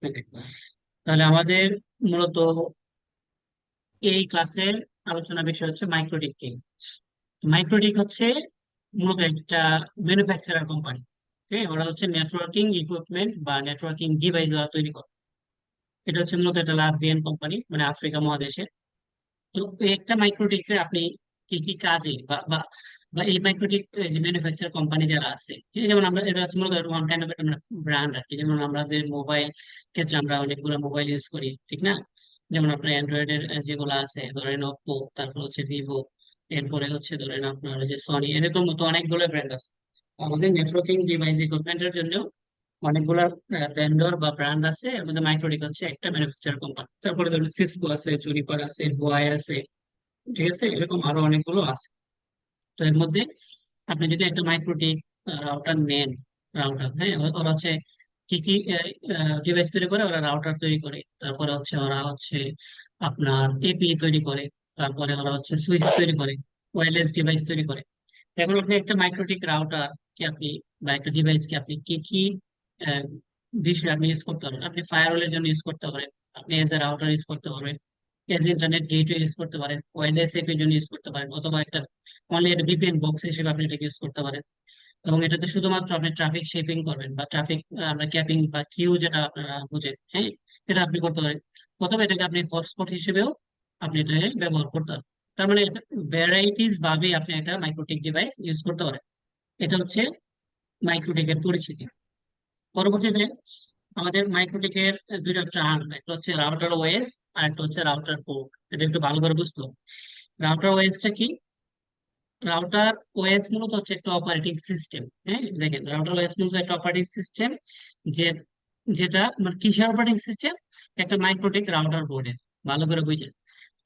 ওকে, তাহলে আমাদের মূলত এই ক্লাসের আলোচনা বিষয় হচ্ছে মাইক্রোটিক কি। মাইক্রোটিক হচ্ছে মূলত একটা ম্যানুফ্যাকচারার কোম্পানি। হ্যাঁ, ওরা হচ্ছে নেটওয়ার্কিং ইকুইপমেন্ট বা নেটওয়ার্কিং ডিভাইস ওরা তৈরি করে। এটা হচ্ছে মূলত একটা লাটভিয়ান কোম্পানি, মানে আফ্রিকা মহাদেশে। তো এই একটা মাইক্রোটিকের আপনি কি কি কাজে বা বা বা এই মাইক্রোটিক যে ম্যানুফ্যাকচার কোম্পানি যারা আছে, এই যেমন আমরা এটা হচ্ছে মূলত ওয়ান কাইন্ড অফ একটা ব্র্যান্ড আর কি। যেমন আমরা যে মোবাইল ক্ষেত্রে আমরা অনেকগুলো মোবাইল ইউজ করি, ঠিক না? যেমন আপনার অ্যান্ড্রয়েড এর যেগুলো আছে, ধরেন ওপ্পো, তারপর হচ্ছে ভিভো, এরপরে হচ্ছে ধরেন আপনার যে সনি, এরকম মতো অনেকগুলো ব্র্যান্ড আছে। আমাদের নেটওয়ার্কিং ডিভাইস ইকুইপমেন্টের জন্য অনেকগুলো ভেন্ডর বা ব্র্যান্ড আছে, এর মধ্যে মাইক্রোটিক হচ্ছে একটা ম্যানুফ্যাকচার কোম্পানি। তারপরে ধরুন সিসকো আছে, জুনিপার আছে, হুয়াই আছে, ঠিক আছে, এরকম আরো অনেকগুলো আছে। তো এর মধ্যে আপনি যদি একটা মাইক্রোটিক রাউটার নেন, রাউটার, হ্যাঁ, ওরা হচ্ছে কি কি ডিভাইস তৈরি করে, ওরা রাউটার তৈরি করে, তারপরে হচ্ছে ওরা হচ্ছে আপনার এপি তৈরি করে, তারপরে ওরা হচ্ছে সুইচ তৈরি করে, ওয়্যারলেস ডিভাইস তৈরি করে। এখন আপনি একটা মাইক্রোটিক রাউটার কি আপনি বা একটা ডিভাইস কি আপনি কি কি আহ, বিষয় আপনি ইউজ করতে পারেন? আপনি ফায়ারওয়ালের জন্য ইউজ করতে পারেন, আপনি এজ এ রাউটার ইউজ করতে পারবেন, এজ ইন্টারনেট গেটওয়ে ইউজ করতে পারেন, ওয়্যারলেস এপির জন্য ইউজ করতে পারেন, অথবা একটা অনলি একটা ভিপিএন বক্স হিসেবে আপনি এটাকে ইউজ করতে পারেন। এবং এটাতে শুধুমাত্র আপনি ট্রাফিক শেপিং করবেন বা ট্রাফিক আমরা ক্যাপিং বা কিউ যেটা আপনারা বুঝেন, হ্যাঁ, এটা আপনি করতে পারেন। অথবা এটাকে আপনি হটস্পট হিসেবেও আপনি এটাকে ব্যবহার করতে পারেন। তার মানে ভ্যারাইটিস ভাবে আপনি একটা মাইক্রোটিক ডিভাইস ইউজ করতে পারেন। এটা হচ্ছে মাইক্রোটিকের পরিচিতি। পরবর্তীতে আমাদের মাইক্রোটিকের দুইটা টার্ম, একটা হচ্ছে রাউটার ওএস আর একটা হচ্ছে রাউটার পোর্ট। এটা একটু ভালো করে বুঝতে হবে। রাউটার ওএসটা কি? রাউটার ওএস মূলত হচ্ছে একটা অপারেটিং সিস্টেম। হ্যাঁ, দেখেন, রাউটার ওএস মূলত একটা অপারেটিং সিস্টেম, যে যেটা মানে কিসের অপারেটিং সিস্টেম? একটা মাইক্রোটিক রাউটার বোর্ডের। ভালো করে বুঝেন।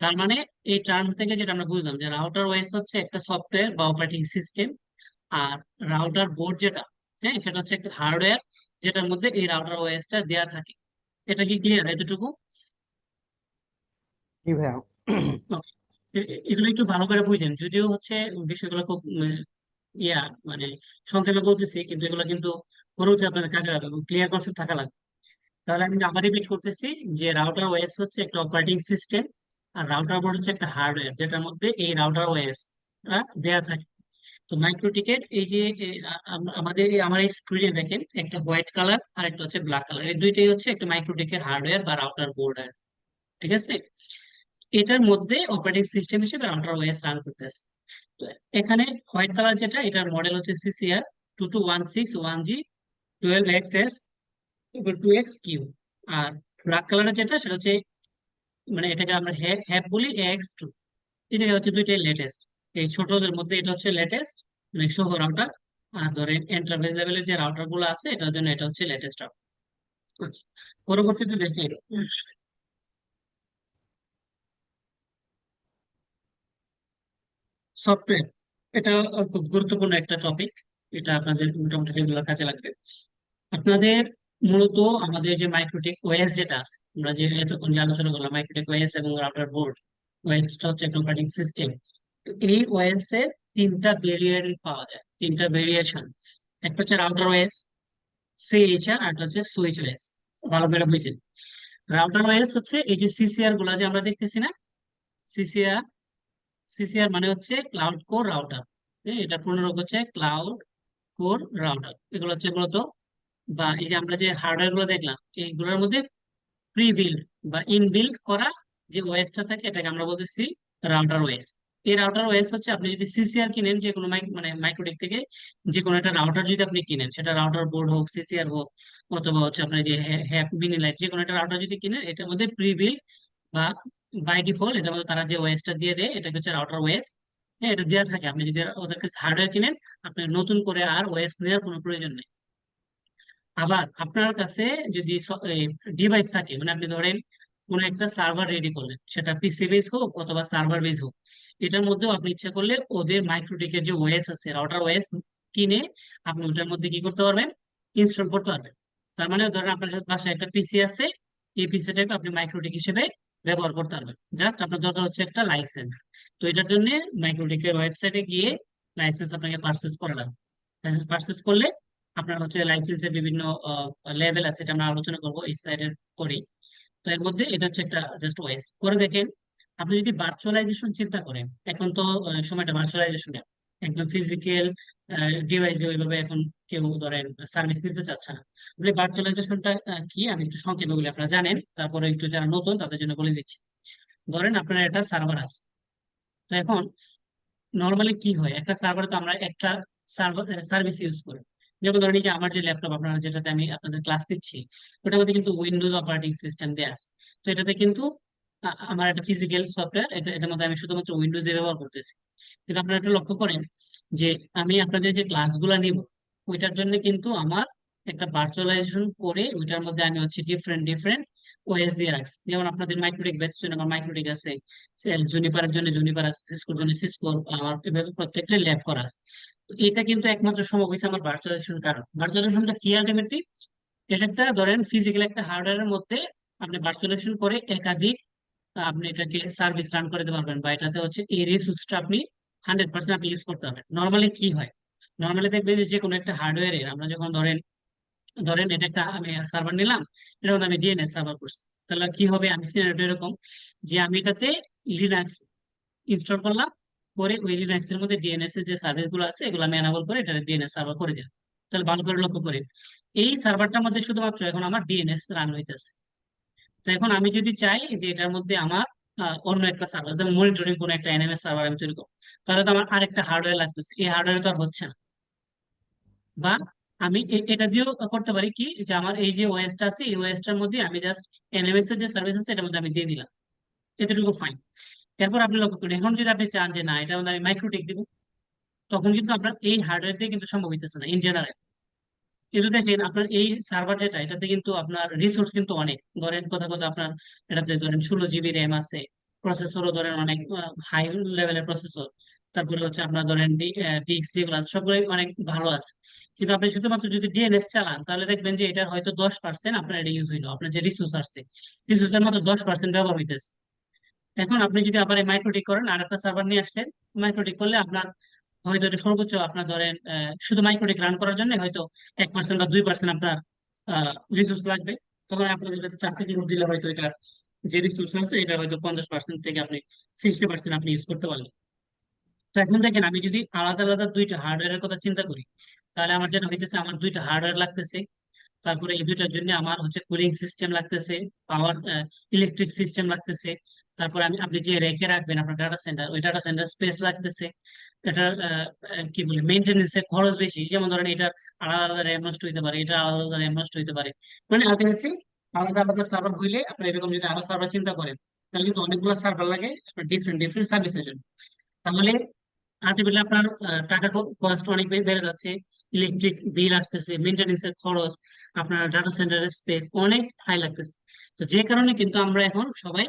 তার মানে এই টার্ম থেকে যেটা আমরা বুঝলাম যে রাউটার ওএস হচ্ছে একটা সফটওয়্যার বা অপারেটিং সিস্টেম, আর রাউটার বোর্ড যেটা, হ্যাঁ, সেটা হচ্ছে একটা হার্ডওয়্যার যেটার মধ্যে এই রাউটার ওএস টা দেওয়া থাকে। এটা কি ক্লিয়ার এতটুকু? জি ভাইয়া। Okay. এগুলো একটু ভালো করে বুঝেন, যদিও হচ্ছে বিষয়গুলো খুব ইয়া মানে সংক্ষেপে বলতেছি, কিন্তু এগুলো কিন্তু পরবর্তী আপনাদের কাজে লাগবে এবং ক্লিয়ার কনসেপ্ট থাকা লাগবে। তাহলে আমি আবার রিপিট করতেছি যে রাউটার ওএস হচ্ছে একটা অপারেটিং সিস্টেম, আর রাউটার বোর্ড হচ্ছে একটা হার্ডওয়্যার যেটার মধ্যে এই রাউটার ওএস দেয়া থাকে। তো মাইক্রোটিকের এই যে আমাদের আমার এই স্ক্রিনে দেখেন একটা হোয়াইট কালার আর একটা হচ্ছে ব্ল্যাক কালার, এই দুইটাই হচ্ছে একটা মাইক্রোটিকের হার্ডওয়্যার বা রাউটার বোর্ড। ঠিক আছে, এটার মধ্যে অপারেটিং সিস্টেম হিসেবে রাউটার ওএস রান করতেছে। তো এখানে হোয়াইট কালার যেটা, এটার মডেল হচ্ছে CCR 2216 1G 12XS 2X Q. আর ব্ল্যাক কালারের যেটা, সেটা হচ্ছে মানে এটাকে আমরা হ্যাপ বলি AX2। এই জায়গায় হচ্ছে দুইটাই লেটেস্ট। এই ছোটদের মধ্যে এটা হচ্ছে লেটেস্ট, মানে সহ রাউটার। আর ধরেন এন্টারপ্রাইজ লেভেলের যে রাউটার গুলো আছে, এটার জন্য এটা হচ্ছে লেটেস্ট রাউটার। আচ্ছা, পরবর্তীতে দেখি সফটওয়্যার। এটা খুব গুরুত্বপূর্ণ একটা টপিক। এটা আপনাদের মোটামুটি রেগুলার কাজে লাগবে। আপনাদের মূলত আমাদের যে মাইক্রোটিক ওএস যেটা আছে, আমরা যে এতক্ষণ যে আলোচনা করলাম, মাইক্রোটিক ওএস এবং রাউটার বোর্ড। ওএসটা হচ্ছে একটা অপারেটিং সিস্টেম। এই ওএস এর তিনটা ভেরিয়েন্ট পাওয়া যায়, তিনটা ভেরিয়েশন। একটা হচ্ছে রাউটার ওএস, সিএইচআর, আর একটা হচ্ছে সুইচ ওএস। ভালো করে বুঝছেন? রাউটার ওএস হচ্ছে এই যে সিসিআর গুলা যে আমরা দেখতেছি না, সিসিআর। সিসিআর মানে হচ্ছে ক্লাউড কোর রাউটার। এটা পূর্ণরূপ হচ্ছে ক্লাউড কোর রাউটার। এগুলো হচ্ছে মূলত, বা এই যে আমরা যে হার্ডওয়্যার গুলো দেখলাম, এইগুলোর মধ্যে প্রি বিল্ড বা ইনবিল্ড করা যে ওএসটা থাকে, এটাকে আমরা বলতেছি রাউটার ওএস। এই রাউটার ওএস হচ্ছে আপনি যদি সিসিআর কিনেন, যে কোনো মানে মাইক্রোটেক থেকে যে কোনো একটা রাউটার যদি আপনি কিনেন, সেটা রাউটার বোর্ড হোক, সিসিআর হোক, অথবা হচ্ছে আপনার যে হ্যাপ মিনি লাইট, যে কোনো একটা রাউটার যদি কিনেন, এটার মধ্যে প্রি বিল্ড বা বাই ডিফল্ট এটার মধ্যে তারা যে ওএসটা দিয়ে দেয়, এটাকে হচ্ছে রাউটার ওএস। হ্যাঁ, এটা দেওয়া থাকে। আপনি যদি ওদের কাছে হার্ডওয়্যার কিনেন, আপনি নতুন করে আর ওএস নেওয়ার কোনো প্রয়োজন নেই। আবার আপনার কাছে যদি ডিভাইস থাকে, মানে আপনি ধরেন কোন একটা সার্ভার রেডি করলেন, সেটা পিসি বেস হোক অথবা সার্ভার বেস হোক, এটার মধ্যেও আপনি ইচ্ছা করলে ওদের মাইক্রোটিকের যে ওএস আছে, রাউটার ওএস কিনে আপনি ওটার মধ্যে কি করতে পারবেন? ইনস্টল করতে পারবেন। তার মানে ধরেন আপনার পাশে একটা পিসি আছে, এই পিসিটাকে আপনি মাইক্রোটিক হিসেবে ব্যবহার করতে পারবেন। জাস্ট আপনার দরকার হচ্ছে একটা লাইসেন্স। তো এটার জন্য মাইক্রোটিকের ওয়েবসাইটে গিয়ে লাইসেন্স আপনাকে পারচেস করা লাগবে। লাইসেন্স পারচেস করলে আপনার হচ্ছে লাইসেন্সের বিভিন্ন লেভেল আছে, এটা আমরা আলোচনা করবো এই স্লাইডের পরেই। তো এর মধ্যে এটা হচ্ছে একটা জাস্ট ওয়েস করে দেখেন। আপনি যদি ভার্চুয়ালাইজেশন চিন্তা করেন, এখন তো সময়টা ভার্চুয়ালাইজেশনের, একদম ফিজিক্যাল ডিভাইসে ওইভাবে এখন কেউ ধরেন সার্ভিস নিতে চাচ্ছে না। আপনি ভার্চুয়ালাইজেশনটা কি আমি একটু সংক্ষেপে বলি, আপনারা জানেন, তারপরে একটু যারা নতুন তাদের জন্য বলে দিচ্ছি। ধরেন আপনার একটা সার্ভার আছে। তো এখন নর্মালি কি হয়, একটা সার্ভারে তো আমরা একটা সার্ভার সার্ভিস ইউজ করি। যেমন ধরেন এই যে আমার যে ল্যাপটপ আপনারা যেটাতে আমি আপনাদের ক্লাস দিচ্ছি, ওটার মধ্যে কিন্তু উইন্ডোজ অপারেটিং সিস্টেম দেওয়া আছে। তো এটাতে কিন্তু আমার একটা ফিজিক্যাল সফটওয়্যার, এটার মধ্যে আমি শুধুমাত্র উইন্ডোজে ব্যবহার করতেছি। কিন্তু আপনারা একটু লক্ষ্য করেন যে আমি আপনাদের যে ক্লাসগুলো নিব, ওইটার জন্য কিন্তু আমার একটা ভার্চুয়ালাইজেশন করে ওইটার মধ্যে আমি হচ্ছে ডিফারেন্ট ডিফারেন্ট ওএস দিয়ে রাখছি। যেমন আপনাদের মাইক্রোটিক ব্যাচের জন্য আমার মাইক্রোটিক আছে, জুনিপারের জন্য জুনিপার আছে, সিসকোর জন্য সিসকো, আমার এভাবে প্রত্যেকটা ল্যাব করা আছে। তো এটা কিন্তু একমাত্র সম্ভব হয়েছে আমার ভার্চুয়ালাইজেশন কারণ। ভার্চুয়ালাইজেশনটা কি আলটিমেটলি, এটা একটা ধরেন ফিজিক্যাল একটা হার্ডওয়্যারের মধ্যে আপনি ভার্চুয়ালাইজেশন করে একাধিক আপনি এটাকে সার্ভিস রান করে দিতে পারবেন, বা এটাতে হচ্ছে এই রিসোর্সটা আপনি 100% আপনি ইউজ করতে পারবেন। নর্মালি কি হয়, নর্মালি দেখবেন যে কোনো একটা হার্ডওয়্যারের আমরা যখন ধরেন ধরেন এটা একটা আমি সার্ভার নিলাম, এটা মধ্যে আমি ডিএনএস সার্ভার করছি। তাহলে কি হবে, আমি সিনারিটা এরকম যে আমি এটাতে লিনাক্স ইনস্টল করলাম, করে ওই লিনাক্স এর মধ্যে ডিএনএস এর যে সার্ভিস গুলো আছে এগুলো আমি এনাবল করে এটা ডিএনএস সার্ভার করে দিলাম। তাহলে ভালো করে লক্ষ্য করি, এই সার্ভারটার মধ্যে শুধুমাত্র এখন আমার ডিএনএস রান হইতেছে। তো এখন আমি যদি চাই যে এটার মধ্যে আমার অন্য একটা সার্ভার, যেমন মনিটরিং কোনো একটা এনএমএস সার্ভার আমি তৈরি করবো, তাহলে তো আমার আরেকটা হার্ডওয়্যার লাগতেছে, এই হার্ডওয়্যার তো আর হচ্ছে না। বা আমি এটা দিয়েও করতে পারি কি, যে আমার এই যে ওএসটা আছে এই ওএসটার মধ্যে আমি জাস্ট এনএমএস এর যে সার্ভিস আছে এটার মধ্যে আমি দিয়ে দিলাম, এতটুকু ফাইন। এরপর আপনি লক্ষ্য করুন, এখন যদি আপনি চান যে না এটার মধ্যে আমি মাইক্রোটিক দিব, তখন কিন্তু আপনার এই হার্ডওয়্যার দিয়ে কিন্তু সম্ভব হইতেছে না ইন জেনারেল। কিন্তু দেখেন আপনার এই সার্ভার যেটা, এটাতে কিন্তু আপনার রিসোর্স কিন্তু অনেক, ধরেন কথা কথা আপনার এটাতে ধরেন 16 জিবি র্যাম আছে, প্রসেসরও ধরেন অনেক হাই লেভেলের প্রসেসর, তারপরে হচ্ছে আপনার ধরেন ডিস্ক যেগুলো আছে সবগুলোই অনেক ভালো আছে। কিন্তু আপনি শুধুমাত্র যদি ডিএনএস চালান, তাহলে দেখবেন যে এটার হয়তো 10% আপনার এটা ইউজ হইলো, আপনার যে রিসোর্স আসছে রিসোর্সের মাত্র 10% ব্যবহার হইতেছে। এখন আপনি যদি আবার এই মাইক্রোটিক করেন, আর একটা সার্ভার নিয়ে আসলেন, মাইক্রোটিক করলে আপনার হয়তো এটা সর্বোচ্চ আপনার ধরেন শুধু মাইক্রোটিক রান করার জন্য হয়তো 1% বা 2% আপনার রিসোর্স লাগবে। তখন আপনি যদি 4 থেকে লোড দিলে হয়তো এটা যে রিসোর্স আছে এটা হয়তো 50% থেকে আপনি 60% আপনি ইউজ করতে পারলেন। তো এখন দেখেন আমি যদি আলাদা আলাদা দুইটা হার্ডওয়্যারের কথা চিন্তা করি, তাহলে আমার যেটা হইতেছে আমার দুইটা হার্ডওয়্যার লাগতেছে, তারপরে এই দুইটার জন্য আমার হচ্ছে কুলিং সিস্টেম লাগতেছে, পাওয়ার ইলেকট্রিক সিস্টেম লাগতেছে, তারপরে আপনি যে রেখে রাখবেন আপনার ডাটা সেন্টার, ওই ডাটা সেন্টার স্পেস লাগতেছে। এটার কি বলে মেনটেনেন্স এর খরচ বেশি, যেমন ধরেন এটার আলাদা আলাদা র্যাম নষ্ট হইতে পারে, এটা আলাদা আলাদা র্যাম নষ্ট হইতে পারে। মানে আলটিমেটলি আলাদা আলাদা সার্ভার হইলে আপনি এরকম যদি আরো সার্ভার চিন্তা করেন, তাহলে কিন্তু অনেকগুলো সার্ভার লাগে ডিফারেন্ট ডিফারেন্ট সার্ভিসের জন্য। তাহলে আলটিমেটলি আপনার টাকা কস্ট অনেক বেড়ে যাচ্ছে, ইলেকট্রিক বিল আসতেছে, মেনটেন্স এর খরচ, আপনার ডাটা সেন্টারের স্পেস অনেক হাই লাগতেছে। তো যে কারণে কিন্তু আমরা এখন সবাই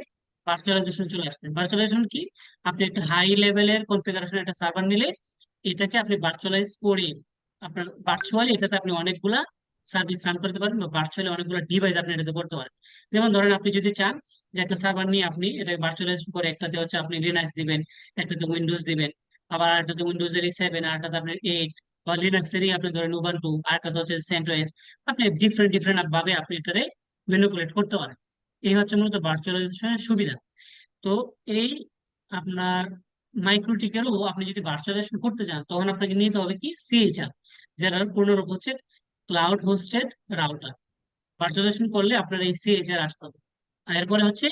ভার্চুয়ালাইজেশন চলে আসছে। ভার্চুয়ালাইজেশন কি, আপনি একটা হাই লেভেলের কনফিগারেশন একটা সার্ভার নিলে এটাকে আপনি ভার্চুয়ালাইজ করে আপনার ভার্চুয়ালি এটাতে আপনি অনেকগুলা সার্ভিস রান করতে পারেন, বা ভার্চুয়ালি অনেকগুলো ডিভাইস আপনি এটাতে করতে পারেন। যেমন ধরেন আপনি যদি চান যে একটা সার্ভার নিয়ে আপনি এটা ভার্চুয়ালাইজ করে একটাতে হচ্ছে আপনি লিনাক্স দিবেন, একটাতে উইন্ডোজ দিবেন, আবার আরেকটাতে উইন্ডোজেরই 7, আরেকটাতে আপনার 8, বা লিনাক্সেরই আপনি ধরেন উবান্টু, আরেকটাতে হচ্ছে সেন্টোস। আপনি ডিফারেন্ট ডিফারেন্ট ভাবে আপনি এটারে ম্যানিপুলেট করতে পারেন। এই হচ্ছে মূলত ভার্চুয়ালাইজেশনের সুবিধা। তো এই আপনার মাইক্রোটিকেরও আপনি যদি ভার্চুয়ালাইজেশন করতে চান, তখন আপনাকে নিতে হবে কি সিএইচআর, যেটার পূর্ণরূপ হচ্ছে ক্লাউড হোস্টেড রাউটার। ভার্চুয়ালাইজেশন করলে আপনার এই সিএইচআর আসতে হবে। আর এরপরে হচ্ছে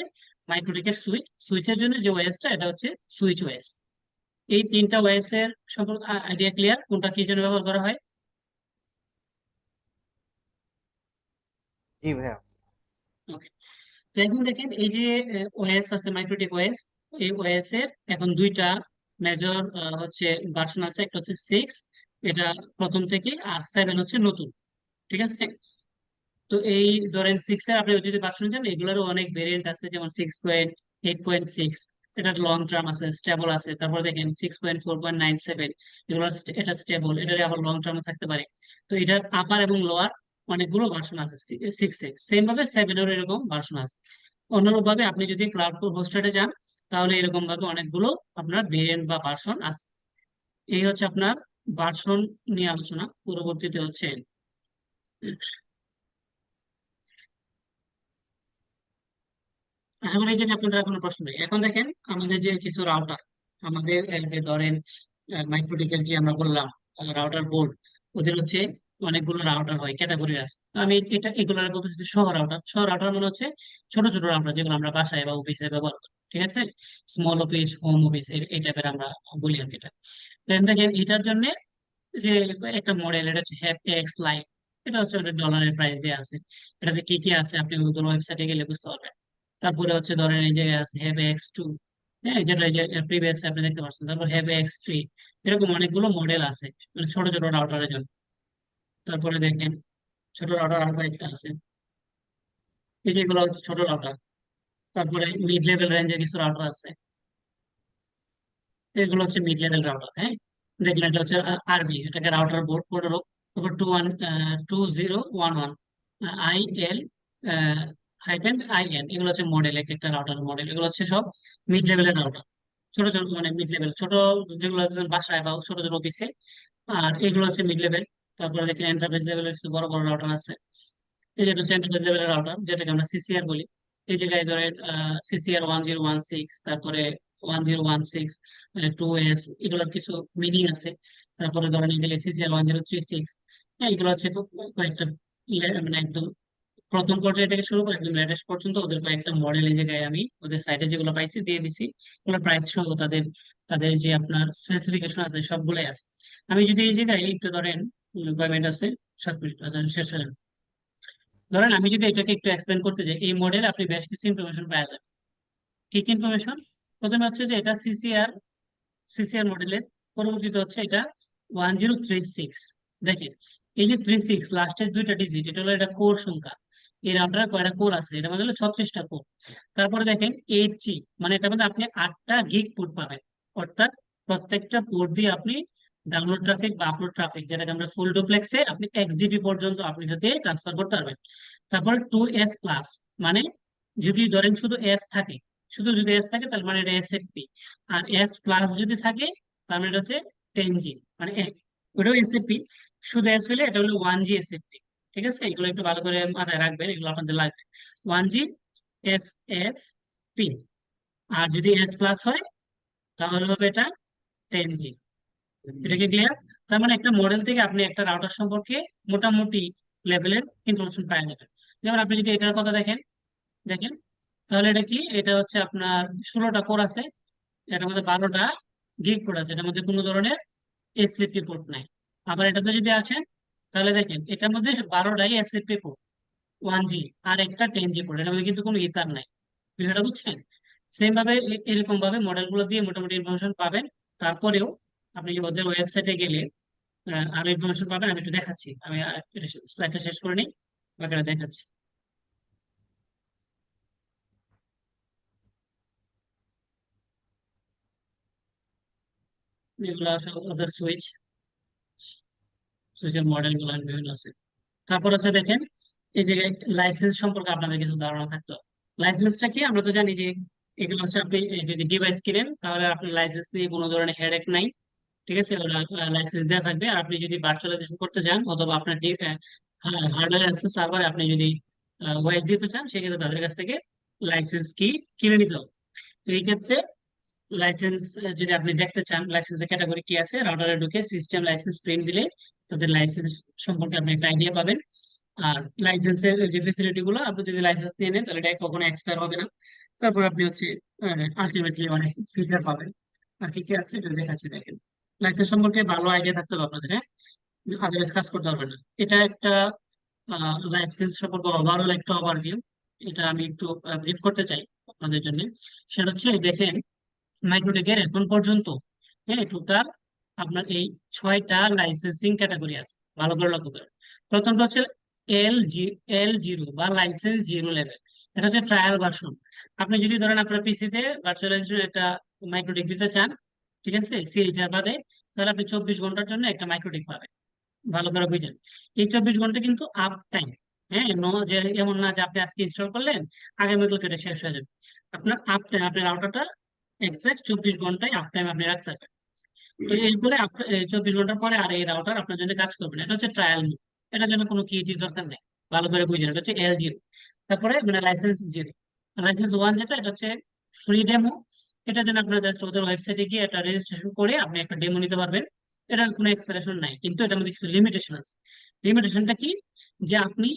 মাইক্রোটিকের সুইচ, সুইচের জন্য যে ওএসটা এটা হচ্ছে সুইচ ওএস। এই তিনটা ওএস এর সম্পর্কে আইডিয়া ক্লিয়ার, কোনটা কি জন্য ব্যবহার করা হয়? জি ভাইয়া। ওকে। তো এখন দেখেন এই যে ওএস আছে মাইক্রোটিক ওএস, এই ওএস এর এখন দুইটা মেজর হচ্ছে ভার্সন আছে, একটা হচ্ছে 6, এটা প্রথম থেকে, আর 7 হচ্ছে নতুন। ঠিক আছে। তো এই ধরেন 6 এর আপনি যদি ভার্সন চান, এগুলোরও অনেক ভেরিয়েন্ট আছে, যেমন 6.8.6, এটা লং টার্ম আছে, স্টেবল আছে। তারপর দেখেন 6.4.97, এগুলো এটা স্টেবল, এটার আবার লং টার্ম থাকতে পারে। তো এটার আপার এবং লোয়ার অনেকগুলো ভার্সন আছে 6 এ, সেম ভাবে 7 এর এরকম ভার্সন আছে। অনুরূপ ভাবে আপনি যদি ক্লাউড হোস্টেডে যান, তাহলে এরকম ভাবে অনেকগুলো আপনার ভেরিয়েন্ট বা ভার্সন আছে। এই হচ্ছে আপনার ভার্সন নিয়ে আলোচনা। পরবর্তীতে হচ্ছে আশা করি যে আপনাদের আর কোনো প্রশ্ন নেই। এখন দেখেন আমাদের যে কিছু রাউটার, আমাদের যে ধরেন মাইক্রোটিকের যে আমরা বললাম রাউটার বোর্ড, ওদের হচ্ছে অনেকগুলো রাউটার হয়, ক্যাটাগরি আছে। তো আমি এটা এগুলো বলতেছি শহর রাউটার। শহর রাউটার মানে হচ্ছে ছোট ছোট রাউটার যেগুলো আমরা বাসায় বা অফিসে ব্যবহার করি, ঠিক আছে? স্মল অফিস, হোম অফিস, এই টাইপের আমরা বলি আর কি এটা। Then দেখেন এটার জন্য যে একটা মডেল, এটা হচ্ছে হ্যাপ এক্স লাইন। এটা হচ্ছে ওটা ডলারের প্রাইস দেওয়া আছে। এটাতে কি কি আছে আপনি গুগল ওয়েবসাইটে গেলে বুঝতে পারবেন। তারপরে হচ্ছে ধরেন এই জায়গায় আছে হ্যাভ এক্স টু, হ্যাঁ, যেটা এই যে প্রিভিয়াস আপনি দেখতে পাচ্ছেন। তারপর হ্যাভ এক্স থ্রি, এরকম অনেকগুলো মডেল আছে মানে ছোট ছোট রাউটারের জন্য। তারপরে দেখেন ছোট রাউটার আরো একটা আছে, এই যেগুলো হচ্ছে ছোট রাউটার। তারপরে মিড লেভেল রেঞ্জের কিছু রাউটার আছে, এগুলো হচ্ছে মিড লেভেল রাউটার। হ্যাঁ, দেখলেন এটা হচ্ছে আরবি, এটাকে রাউটার বোর্ড 15। তারপর 2011 আই এল -IN, এগুলো হচ্ছে মডেল, এক একটা রাউটার মডেল। এগুলো হচ্ছে সব মিড লেভেলের রাউটার, ছোট ছোট মানে মিড লেভেল, ছোট যেগুলো আছে বাসায় বা ছোট ছোট অফিসে। আর এগুলো হচ্ছে মিড লেভেল। তারপরে দেখেন এন্টারপ্রাইজ লেভেলের কিছু বড় বড় রাউটার আছে। এই যে এটা হচ্ছে এন্টারপ্রাইজ লেভেলের রাউটার, যেটাকে আমরা সিসিআর বলি। এই জায়গায় ধরেন CCR 1016, তারপরে 1016, 2S, এগুলোর কিছু মিনিং আছে। তারপরে ধরেন এই জায়গায় CCR 1036, হ্যাঁ, এগুলো হচ্ছে কয়েকটা মানে একদম প্রথম পর্যায় থেকে শুরু করে একদম লেটেস্ট পর্যন্ত ওদের কয়েকটা মডেল এই জায়গায় আমি ওদের সাইটে যেগুলো পাইছি দিয়ে দিছি। ওগুলো প্রাইস সহ তাদের তাদের যে আপনার স্পেসিফিকেশন আছে সবগুলোই আছে। আমি যদি এই জায়গায় একটু ধরেন, কয় মিনিট আছে, 7 মিনিট, আচ্ছা, শেষ হয়ে যাবে। ধরেন আমি যদি এটাকে একটু এক্সপ্লেন করতে যাই, এই মডেলে আপনি বেশ কিছু ইনফরমেশন পাওয়া যাবে। কি কি ইনফরমেশন? প্রথমে হচ্ছে যে এটা সিসিআর মডেলের, পরবর্তীতে হচ্ছে এটা 1036। দেখেন এই যে 36 লাস্টের দুইটা ডিজিট, এটা হলো এটা কোর সংখ্যা। এর আপনার কয়টা কোর আছে, এটার মধ্যে হলো 36টা কোর। তারপরে দেখেন 8G, মানে এটার মধ্যে আপনি 8টা গিগ পোর্ট পাবেন। অর্থাৎ প্রত্যেকটা পোর্ট দিয়ে আপনি ডাউনলোড ট্রাফিক বা আপলোড ট্রাফিক, যেটাকে আমরা ফুল ডুপ্লেক্সে আপনি 1 GB পর্যন্ত আপনি এটাতে ট্রান্সফার করতে পারবেন। তারপরে 2S প্লাস, মানে যদি ধরেন শুধু এস থাকে, শুধু যদি এস থাকে তাহলে মানে এটা SFP। আর এস প্লাস যদি থাকে তার মানে এটা হচ্ছে 10G, মানে ওটাও SFP। শুধু এস হলে এটা হলো 1G SFP। ঠিক আছে, এগুলো একটু ভালো করে মাথায় রাখবেন, এগুলো আপনাদের লাগবে। 1G SFP। আর যদি এস প্লাস হয় তাহলে হবে এটা 10G। এটা কি ক্লিয়ার? তার মানে একটা মডেল থেকে আপনি একটা রাউটার সম্পর্কে মোটামুটি লেভেলের ইনফরমেশন পাওয়া যাবে। যেমন আপনি যদি এটার কথা দেখেন, দেখেন তাহলে এটা কি, এটা হচ্ছে আপনার 16টা কোর আছে, এটার মধ্যে 12টা গিগ পোর্ট আছে, এটার মধ্যে কোনো ধরনের এসএপি পোর্ট নাই। আবার এটাতে যদি আসেন তাহলে দেখেন এটার মধ্যে 12টাই এসএপি পোর্ট, 1G, আর একটা 10G পোর্ট, এটার মধ্যে কিন্তু কোনো ইথার নাই। বিষয়টা বুঝছেন? সেম ভাবে এরকম ভাবে মডেল গুলো দিয়ে মোটামুটি ইনফরমেশন পাবেন। তারপরেও আপনি যে ওদের ওয়েবসাইটে গেলে আরো ইনফরমেশন পাবেন। আমি একটু দেখাচ্ছি, আমি স্লাইডটা শেষ করে নিই, বাকিটা দেখাচ্ছি। এগুলো সব ওদের সুইচের মডেল গুলো বিভিন্ন আছে। তারপর হচ্ছে দেখেন এই যে লাইসেন্স সম্পর্কে আপনাদের কিছু ধারণা থাকতো। লাইসেন্সটা কি আমরা তো জানি যে এগুলো হচ্ছে আপনি যদি ডিভাইস কিনেন তাহলে আপনার লাইসেন্স নিয়ে কোনো ধরনের হেডেক নাই। ঠিক আছে, ওরা লাইসেন্স দেওয়া থাকবে। আর আপনি যদি ভার্চুয়ালাইজেশন করতে চান অথবা আপনার হার্ডওয়্যার অ্যাক্সেস সার্ভার আপনি যদি ওয়াইস দিতে চান, সেক্ষেত্রে তাদের কাছ থেকে লাইসেন্স কি কিনে নিতে হবে। তো এই ক্ষেত্রে লাইসেন্স যদি আপনি দেখতে চান লাইসেন্সের ক্যাটাগরি কি আছে, রাউটারে ঢুকে সিস্টেম লাইসেন্স প্রিন্ট দিলে তাদের লাইসেন্স সম্পর্কে আপনি একটা আইডিয়া পাবেন। আর লাইসেন্সের যে ফেসিলিটি গুলো, আপনি যদি লাইসেন্স নিয়ে নেন তাহলে এটা কখনো এক্সপায়ার হবে না। তারপর আপনি হচ্ছে আলটিমেটলি অনেক ফিচার পাবেন। আর কি কি আছে এটা দেখাচ্ছি, দেখেন। লাইসেন্স সম্পর্কে ভালো আইডিয়া থাকতে হবে আপনাদের, হ্যাঁ, আদারওয়াইজ কাজ করতে হবে না। এটা একটা লাইসেন্স সম্পর্কে ওভারঅল একটা ওভারভিউ, এটা আমি একটু ব্রিফ করতে চাই আপনাদের জন্য। সেটা হচ্ছে দেখেন মাইক্রোটেকের এখন পর্যন্ত, হ্যাঁ, টোটাল আপনার এই 6টা লাইসেন্সিং ক্যাটাগরি আছে, ভালো করে লক্ষ্য করেন। প্রথমটা হচ্ছে L0 বা লাইসেন্স জিরো লেভেল। এটা হচ্ছে ট্রায়াল ভার্সন। আপনি যদি ধরেন আপনার পিসিতে ভার্চুয়ালাইজেশন একটা মাইক্রোটেক দিতে চান, ঠিক আছে, সিএইচআর বাদে, তাহলে আপনি 24 ঘন্টার জন্য একটা মাইক্রোটেক পাবেন। ভালো করে বুঝেন, এই 24 ঘন্টা কিন্তু আপ টাইম। হ্যাঁ, যে এমন না যে আপনি আজকে ইনস্টল করলেন আগামী কেটে শেষ হয়ে যাবে। আপনার আপ টাইম, আপনার রাউটারটা এক্সাক্ট 24 ঘন্টায় আপ টাইম আপনি রাখতে পারবেন। তো এরপরে 24 ঘন্টা পরে আর এই রাউটার আপনার জন্য কাজ করবে না। এটা হচ্ছে ট্রায়াল মোড। এটার জন্য কোনো কি দরকার নেই, ভালো করে বুঝেন। এটা হচ্ছে L0। তারপরে মানে লাইসেন্স 0। লাইসেন্স 1 যেটা, এটা হচ্ছে ফ্রি ডেমো। এটার জন্য আপনার জাস্ট ওদের ওয়েবসাইটে গিয়ে একটা রেজিস্ট্রেশন করে আপনি একটা ডেমো নিতে পারবেন। এটার কোনো এক্সপিরেশন নাই, কিন্তু এটার মধ্যে কিছু লিমিটেশন আছে। লিমিটেশনটা কি? যে আপনি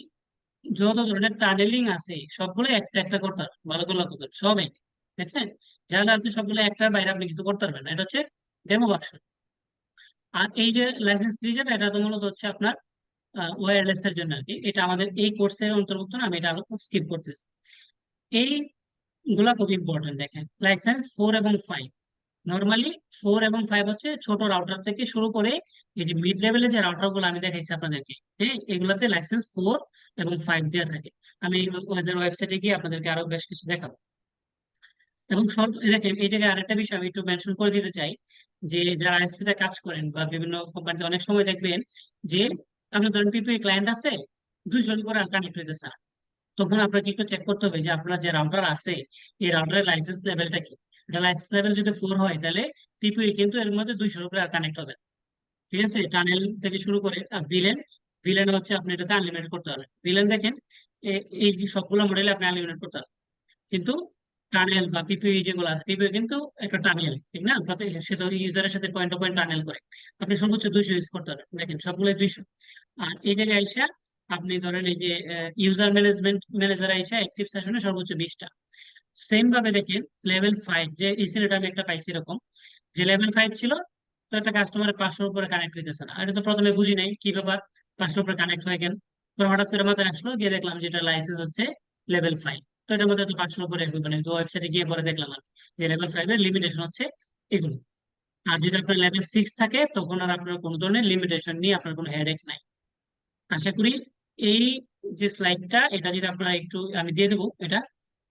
যত ধরনের টানেলিং আছে সবগুলো একটা একটা করতে পারবেন, ভালো করে লক্ষ্য করবেন, সব এক। দেখছেন? যারা আছে সবগুলো একটার বাইরে আপনি কিছু করতে পারবেন না। এটা হচ্ছে ডেমো ভার্সন। আর এই যে লাইসেন্স 3 যেটা, এটা তো মূলত হচ্ছে আপনার ওয়্যারলেস এর জন্য আর কি। এটা আমাদের এই কোর্সের অন্তর্ভুক্ত না, আমি এটা আরো স্কিপ করতেছি। এই গুলা খুব ইম্পর্টেন্ট। দেখেন, লাইসেন্স 4 এবং 5। নর্মালি 4 এবং 5 হচ্ছে ছোট রাউটার থেকে শুরু করে এই যে মিড লেভেলের যে রাউটার গুলো আমি দেখাইছি আপনাদেরকে, হ্যাঁ, এগুলাতে লাইসেন্স 4 এবং 5 দেওয়া থাকে। আমি ওদের ওয়েবসাইটে গিয়ে আপনাদেরকে আরো বেশ কিছু দেখাবো। এবং সব দেখেন, এই জায়গায় আরেকটা বিষয় আমি একটু মেনশন করে দিতে চাই, যে যারা আইএসপি তে কাজ করেন বা বিভিন্ন কোম্পানিতে অনেক সময় দেখবেন যে আপনার ধরেন পিপিআই ক্লায়েন্ট আছে, 200 করে কানেক্ট হইতেছে না। তখন আপনাকে একটু চেক করতে হবে যে আপনার যে রাউটার আছে এই রাউটারের লাইসেন্স লেভেলটা কি। এটা লাইসেন্স লেভেল যদি 4 হয় তাহলে পিপিআই কিন্তু এর মধ্যে 200 উপরে আর কানেক্ট হবে না। ঠিক আছে? টানেল থেকে শুরু করে ভিলেন। ভিলেন হচ্ছে আপনি এটাতে আনলিমিটেড করতে পারবেন। ভিলেন দেখেন, এই যে সবগুলো মডেলে আপনি আনলিমিটেড করতে পারবেন। কিন্তু টানেল বা পিপিই যেগুলো আছে, পিপিই কিন্তু একটা টানেল, ঠিক না? সে তো ইউজারের সাথে পয়েন্ট টু পয়েন্ট টানেল করে। আপনি সর্বোচ্চ 200 ইউজ করতে পারবেন, দেখেন সবগুলো 200। আর এই জায়গায় আইসা আপনি ধরেন এই যে ইউজার ম্যানেজার আইসা অ্যাক্টিভ সেশনে সর্বোচ্চ 20টা। সেম ভাবে দেখেন লেভেল 5, যে এই সিনেটা আমি একটা পাইছি এরকম, যে লেভেল 5 ছিল, তো একটা কাস্টমারের 500 উপরে কানেক্ট হইতেছে না। এটা তো প্রথমে বুঝি নাই কি ব্যাপার, 500 উপরে কানেক্ট হয় কেন। পরে হঠাৎ করে মাথায় আসলো, গিয়ে দেখলাম যে এটা লাইসেন্স হচ্ছে লেভেল 5। তো এটার মধ্যে তো 500 উপরে হবে না, তো ওয়েবসাইটে গিয়ে পরে দেখলাম আর কি, যে লেভেল 5 এর লিমিটেশন হচ্ছে এগুলো। আর যদি আপনার লেভেল 6 থাকে তখন আর আপনার কোনো ধরনের লিমিটেশন নিয়ে আপনার কোনো হেডেক নাই। আশা করি এই যে স্লাইডটা, এটা যদি আপনারা একটু, আমি দিয়ে দেবো এটা,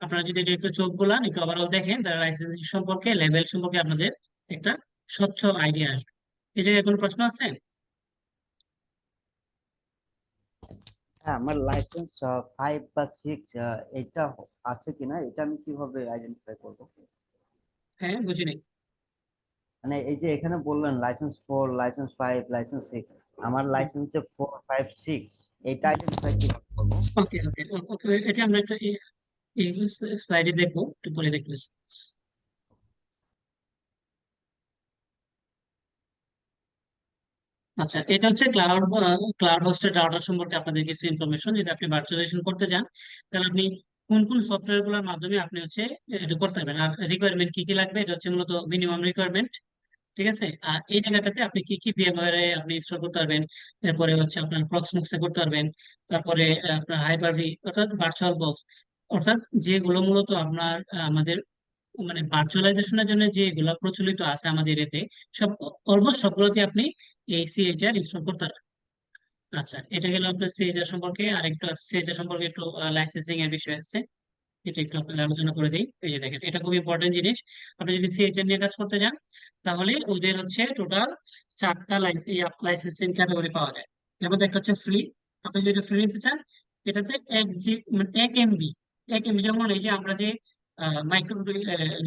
আপনারা যদি এটা একটু চোখ বুলান, একটু ওভারঅল দেখেন, তাহলে লাইসেন্সিং সম্পর্কে, লেভেল সম্পর্কে আপনাদের একটা স্বচ্ছ আইডিয়া আসবে। এই জায়গায় কোনো প্রশ্ন আছে? হ্যাঁ, আমার লাইসেন্স 5 বা 6 এটা আছে কিনা, এটা আমি কিভাবে আইডেন্টিফাই করব? হ্যাঁ, বুঝিনি। মানে এই যে এখানে বললেন লাইসেন্স 4, লাইসেন্স 5, লাইসেন্স 6, আমার লাইসেন্স যে 4, 5, 6, এটা আইডেন্টিফাই কিভাবে করবো? ওকে ওকে ওকে, এটা আমরা একটা এই স্লাইডে দেখবো, একটু পরে দেখতেছি। আচ্ছা, এটা হচ্ছে ক্লাউড হোস্টেড রাউটার সম্পর্কে আপনাদের কিছু ইনফরমেশন। যদি আপনি ভার্চুয়ালাইজেশন করতে চান, তাহলে আপনি কোন কোন সফটওয়্যার গুলোর মাধ্যমে আপনি হচ্ছে এটা করতে পারবেন, আর রিকোয়ারমেন্ট কি কি লাগবে, এটা হচ্ছে মূলত মিনিমাম রিকোয়ারমেন্ট। ঠিক আছে? আর এই জায়গাটাতে আপনি কি কি VMware এ আপনি ইনস্টল করতে পারবেন, এরপরে হচ্ছে আপনার প্রক্সমুক্স এ করতে পারবেন, তারপরে আপনার হাইপার-ভি অর্থাৎ ভার্চুয়াল বক্স, অর্থাৎ যেগুলো মূলত আপনার আমাদের মানে ভার্চুয়ালাইজেশনের জন্য যেগুলো প্রচলিত আছে আমাদের এতে, সব অলমোস্ট সবগুলোতে আপনি এই সিএইচআর ইনস্টল করতে পারবেন। আচ্ছা, এটা গেল আপনার সিএইচআর সম্পর্কে। আর একটু সিএইচআর সম্পর্কে একটু লাইসেন্সিং এর বিষয় আছে, এটা একটু আপনাদের আলোচনা করে দিই। এই যে দেখেন, এটা খুব ইম্পর্টেন্ট জিনিস। আপনি যদি সিএইচআর নিয়ে কাজ করতে চান, তাহলে ওদের হচ্ছে টোটাল 4টা লাইসেন্সিং ক্যাটাগরি পাওয়া যায়। এর মধ্যে একটা হচ্ছে ফ্রি। আপনি যদি ফ্রি নিতে চান, এটাতে 1 জি মানে 1 MB, 1 MB, যেমন এই যে আমরা যে মাইক্রো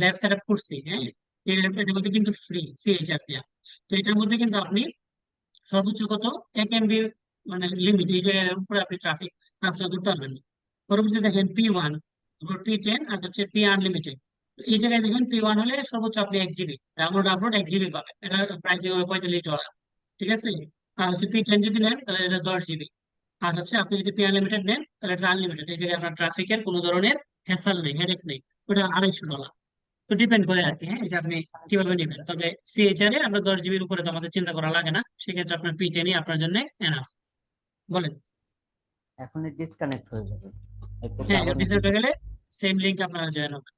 ল্যাব সেট আপ করছি, হ্যাঁ, এটার মধ্যে কিন্তু ফ্রি সিএইচআর দেওয়া। তো এটার মধ্যে কিন্তু আপনি সর্বোচ্চ কত, 1 MB মানে লিমিট, এই জায়গার উপরে আপনি ট্রাফিক ট্রান্সফার করতে পারবেন না। পরবর্তী দেখেন P1, P10, আর হচ্ছে পি আনলিমিটেড। এই জায়গায় দেখেন P1 হলে সর্বোচ্চ আপনি 1 GB ডাউনলোড আপলোড 1 GB পাবেন, এটা প্রাইসিং হবে $45। ঠিক আছে? আর হচ্ছে P10 যদি নেন তাহলে এটা 10 GB। আর হচ্ছে আপনি যদি পি আনলিমিটেড নেন তাহলে এটা আনলিমিটেড, এই জায়গায় আপনার ট্রাফিকের কোনো ধরনের হ্যাসেল নেই, হেডেক নেই। ওটা $250। তো ডিপেন্ড করে আর কি, হ্যাঁ, যে আপনি কিভাবে নেবেন। তবে সিএইচআর এ আমরা 10 জিবির উপরে তো আমাদের চিন্তা করা লাগে না, সেক্ষেত্রে আপনার P10 আপনার জন্য এনাফ। বলেন। এখনই ডিসকানেক্ট হয়ে যাবে, এই কোডটা হ্যাঁ, আবার নতুন ডিসেন্ট হয়ে করে। গেলে সেম লিঙ্ক আপনারা জয়েন হবে।